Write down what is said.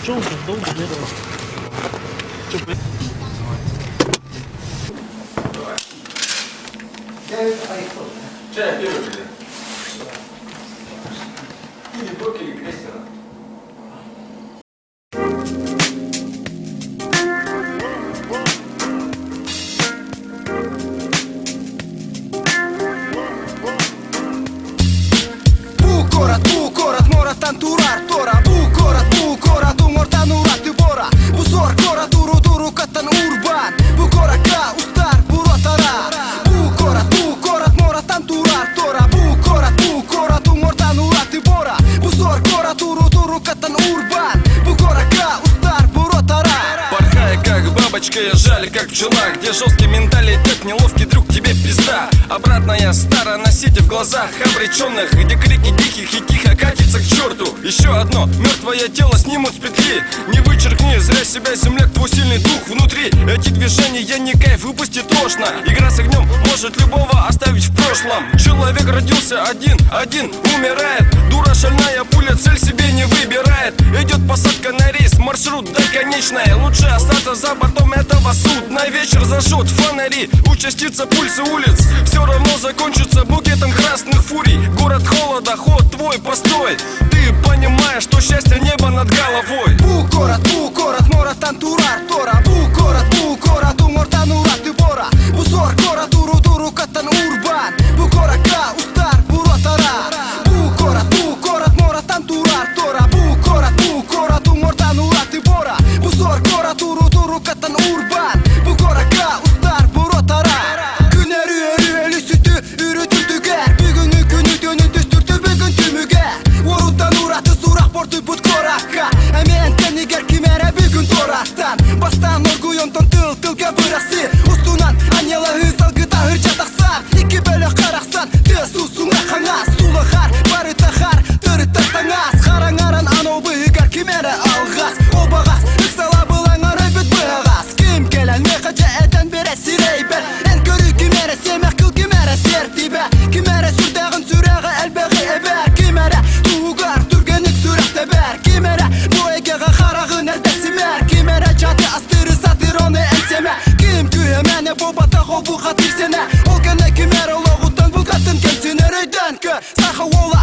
Долго не было. Чай первый или? Или блок, или крестера. Bu korat moratan turar tora. Bu korat umortan urati bora. Bu sor korat turu katan urban. Bu koraka ustar burotara. Bu korat moratan turar tora. Bu korat umortan urati bora. Bu sor korat turu katan urban. Bu koraka ustar burotara. Порхая как бабочка, я жаль как пчела. Где жесткий менталитет, неловкий друг, тебе пизда. Обратная сторона сети в глазах обреченных, где крики диких и тихо катится к черту. Еще одно мертвое тело снимут с петли. Не вычеркни зря себя, земляк, твой сильный дух внутри. Эти движения не кайф, выпусти тошно. Игра с огнем может любого оставить в прошлом. Человек родился один умирает. Дура шальная пуля, цель себе не выбирает. Идет посадка на рейс, маршрут до конечной. Лучше остаться за бортом этого судна. Вечер зажжет фонари, участится пульсы улиц. Все равно закончится букетом красных фурий. Город холода, ход твой постой. Ты понимаешь, что счастье небо над головой. Bu korat moratan turar tora. Bu korat umortan urati bora. Bu sor korat turu katan urban. Bu koraka ustar burotara. Bu korat moratan turar tora. Bu korat umortan urati bora. Bu sor korat turu katan urban. Bu koraka ustar burotara. Güne rüeli sütü ürütüldü ger. Bugünü günü dönü düstürtü bugün tümüge. Orundan uratı surak portu but koraka. Hemen teniger kimere bugün torartan. Bastan orguyondan tılga bırası. Ustunan anyala hızalgıda hırca taksan. İki böyle karaksan tez susuna kangas. Sulahar barı tahar tırı tartangas. Karangaran ano bıhıgar kimere algas. O bağas ıksala bılangar öbüt bığas. Kim gelen mekaca eden bire sireyber. En körü kimere semek kıl kimere sertibe. Kimere sürdağın süreği elbeği eber. Kimere tuğgar türgenik sürekte ber. Kimere bu egeğe karağı nerede simer. Kimere çatı astırı satır onu enseme. Kim kühemene bu batak o bu hatir sene. O gene kimere loğuttan bu katın kemsine reyden kö. Saha ola